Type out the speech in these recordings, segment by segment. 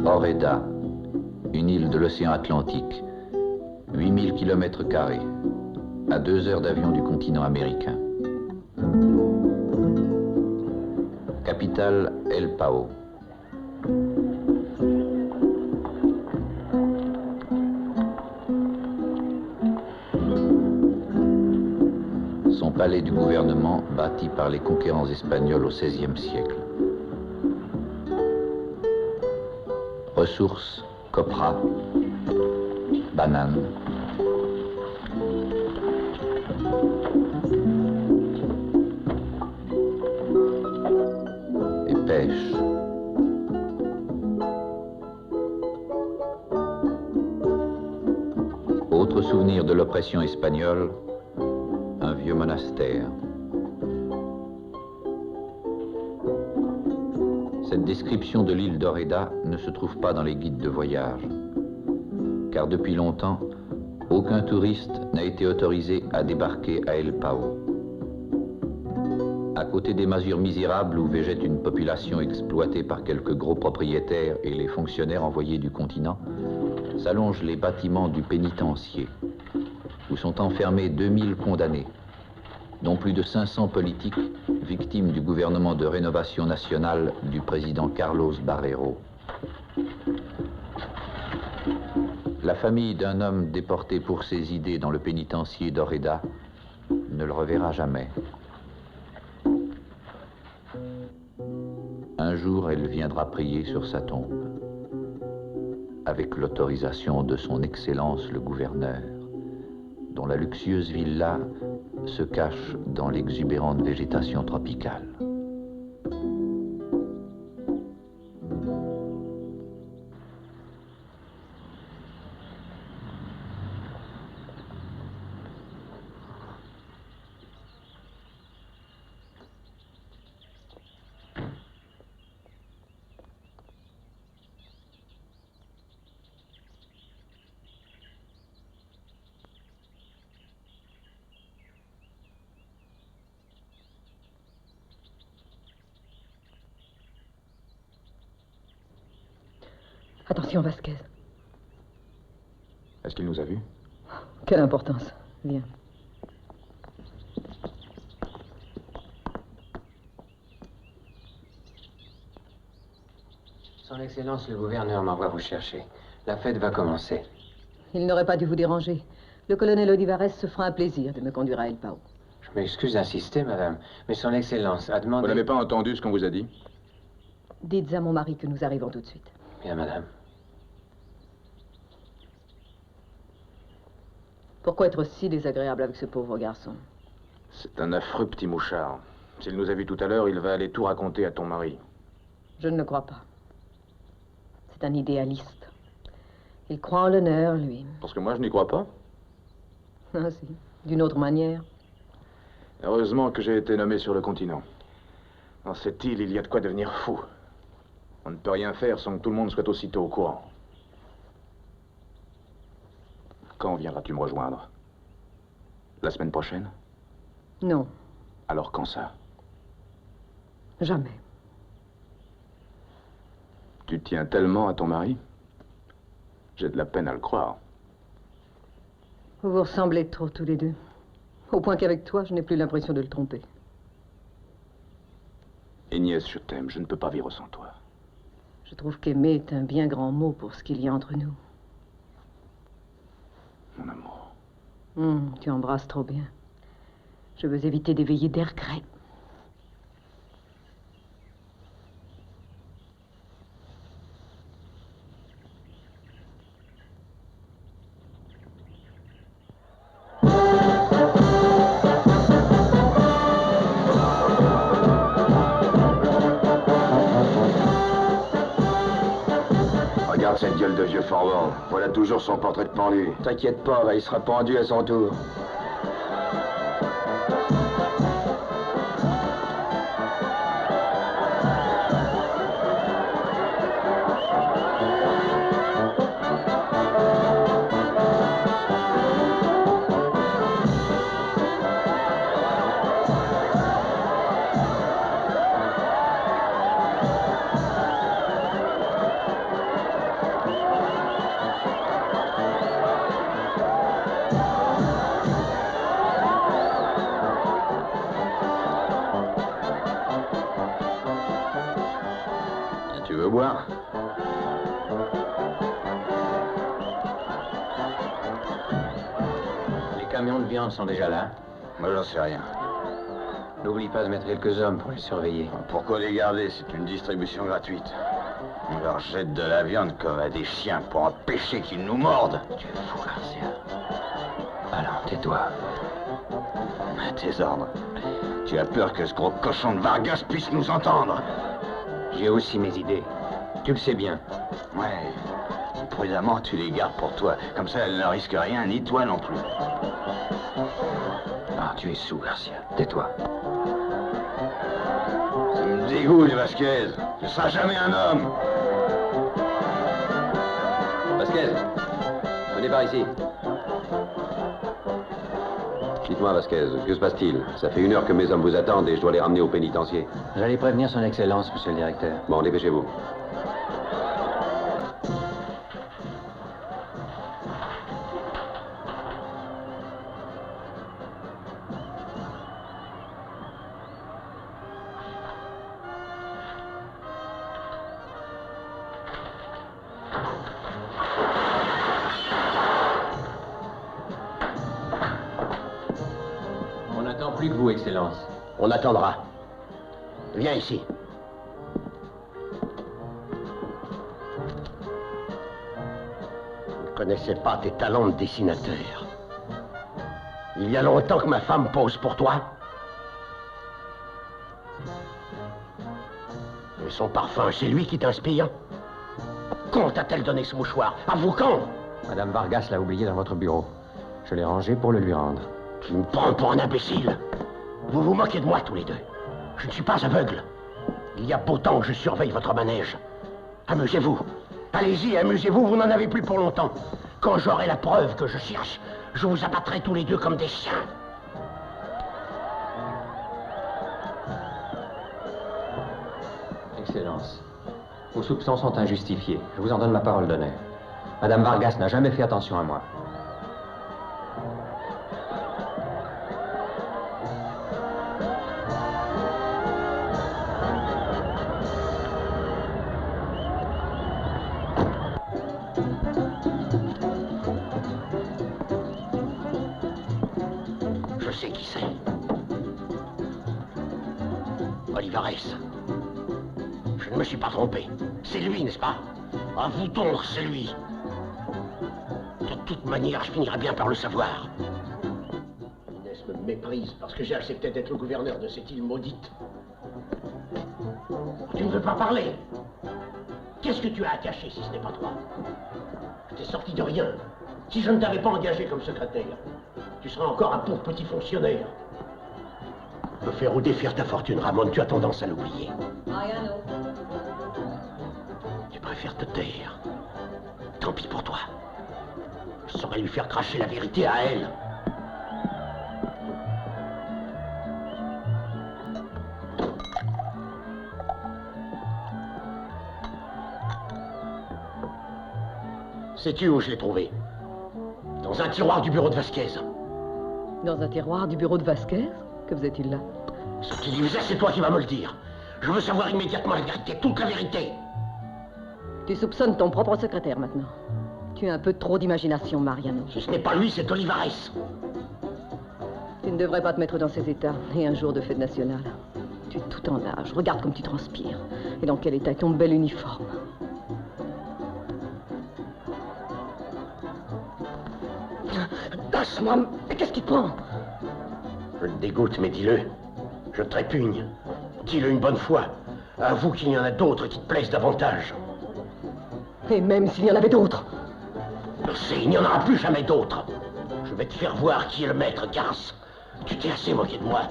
Oreida, une île de l'océan Atlantique, 8000 km², à 2 heures d'avion du continent américain. Capitale El Pao. Son palais du gouvernement bâti par les conquérants espagnols au XVIe siècle. Ressources, copra, bananes. Et pêche. Autre souvenir de l'oppression espagnole, un vieux monastère. Cette description de l'île d'Oreida ne se trouve pas dans les guides de voyage, car depuis longtemps, aucun touriste n'a été autorisé à débarquer à El Pao. À côté des masures misérables où végète une population exploitée par quelques gros propriétaires et les fonctionnaires envoyés du continent, s'allongent les bâtiments du pénitencier, où sont enfermés 2000 condamnés, dont plus de 500 politiques victimes du gouvernement de rénovation nationale du président Carlos Barrero. La famille d'un homme déporté pour ses idées dans le pénitencier d'Oreida ne le reverra jamais. Un jour, elle viendra prier sur sa tombe, avec l'autorisation de son Excellence le gouverneur, dont la luxueuse villa se cache dans l'exubérante végétation tropicale. Attention, Vasquez. Est-ce qu'il nous a vus? Quelle importance. Viens. Son Excellence, le gouverneur m'envoie vous chercher. La fête va commencer. Il n'aurait pas dû vous déranger. Le colonel Olivares se fera un plaisir de me conduire à El Pao. Je m'excuse d'insister, madame, mais son Excellence a demandé... Vous n'avez pas entendu ce qu'on vous a dit? Dites à mon mari que nous arrivons tout de suite. Bien, madame. Pourquoi être si désagréable avec ce pauvre garçon? C'est un affreux petit mouchard. S'il nous a vus tout à l'heure, il va aller tout raconter à ton mari. Je ne le crois pas. C'est un idéaliste. Il croit en l'honneur, lui. Parce que moi, je n'y crois pas. Ah si, d'une autre manière. Heureusement que j'ai été nommé sur le continent. Dans cette île, il y a de quoi devenir fou. On ne peut rien faire sans que tout le monde soit aussitôt au courant. Quand viendras-tu me rejoindre? La semaine prochaine? Non, Alors quand ça? jamais. Tu tiens tellement à ton mari? J'ai de la peine à le croire. Vous vous ressemblez trop tous les deux. Au point qu'avec toi, je n'ai plus l'impression de le tromper. Agnès, je t'aime. Je ne peux pas vivre sans toi. Je trouve qu'aimer est un bien grand mot pour ce qu'il y a entre nous. Mon amour. Tu embrasses trop bien. Je veux éviter d'éveiller des regrets. Regarde cette gueule de vieux forward. Voilà toujours son portrait de pendu. T'inquiète pas, il sera pendu à son tour. Tu veux boire? Les camions de viande sont déjà là. Moi, j'en sais rien. N'oublie pas de mettre quelques hommes pour les surveiller. Pourquoi les garder? C'est une distribution gratuite. On leur jette de la viande comme à des chiens pour empêcher qu'ils nous mordent. Tu es fou, Garcia. Allons, tais-toi. À tes ordres. Tu as peur que ce gros cochon de Vargas puisse nous entendre? J'ai aussi mes idées. Tu le sais bien. Ouais. Prudemment, tu les gardes pour toi. Comme ça, elles ne risquent rien, ni toi non plus. Ah, tu es sous, Garcia. Tais-toi. Ça me dégoûte, Vasquez. Tu ne seras jamais un homme. Vasquez, venez par ici. Dites-moi, Vasquez, que se passe-t-il? Ça fait 1 heure que mes hommes vous attendent et je dois les ramener au pénitencier. J'allais prévenir son Excellence, monsieur le directeur. Bon, dépêchez-vous. On n'attend plus que vous, Excellence. On attendra. Viens ici. Je ne connaissais pas tes talents de dessinateur. Il y a longtemps que ma femme pose pour toi. Et son parfum, c'est lui qui t'inspire. Quand t'a-t-elle donné ce mouchoir? Avoue quand? Madame Vargas l'a oublié dans votre bureau. Je l'ai rangé pour le lui rendre. Tu me prends pour un imbécile. Vous vous moquez de moi tous les deux. Je ne suis pas aveugle. Il y a beau temps que je surveille votre manège. Amusez-vous. Allez-y, amusez-vous, vous n'en avez plus pour longtemps. Quand j'aurai la preuve que je cherche, je vous abattrai tous les deux comme des chiens. Excellence, vos soupçons sont injustifiés. Je vous en donne ma parole d'honneur. Madame Vargas n'a jamais fait attention à moi. Je sais qui c'est. Olivares. Je ne me suis pas trompé. C'est lui, n'est-ce pas? À vous tondre, c'est lui. De toute manière, je finirai bien par le savoir. Inès me méprise parce que j'ai accepté d'être le gouverneur de cette île maudite. Tu ne veux pas parler? Qu'est-ce que tu as à cacher si ce n'est pas toi? Je t'ai sorti de rien. Si je ne t'avais pas engagé comme secrétaire, tu serais encore un pauvre petit fonctionnaire. Me faire ou défaire ta fortune, Ramon, tu as tendance à l'oublier. Mariano. Tu préfères te taire. Tant pis pour toi. Je saurais lui faire cracher la vérité à elle. Sais-tu où je l'ai trouvé? Dans un tiroir du bureau de Vasquez. Dans un tiroir du bureau de Vasquez? Que faisait-il là? Ce qu'il y faisait, c'est toi qui vas me le dire. Je veux savoir immédiatement la vérité, toute la vérité. Tu soupçonnes ton propre secrétaire maintenant. Tu as un peu trop d'imagination, Mariano. Si ce n'est pas lui, c'est Olivares. Tu ne devrais pas te mettre dans ces états, et un jour de fête nationale. Tu es tout en âge, regarde comme tu transpires. Et dans quel état est ton bel uniforme. Lâche-moi, mais qu'est-ce qui te prend? Je te dégoûte, mais dis-le. Je te répugne. Dis-le une bonne fois. Avoue qu'il y en a d'autres qui te plaisent davantage. Et même s'il y en avait d'autres. Je sais, il n'y en aura plus jamais d'autres. Je vais te faire voir qui est le maître, Garce. Tu t'es assez moqué de moi.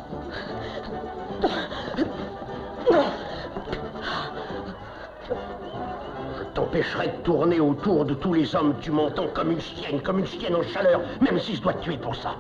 Je t'empêcherai de tourner autour de tous les hommes. Tu m'entends comme une chienne en chaleur, même si je dois te tuer pour ça.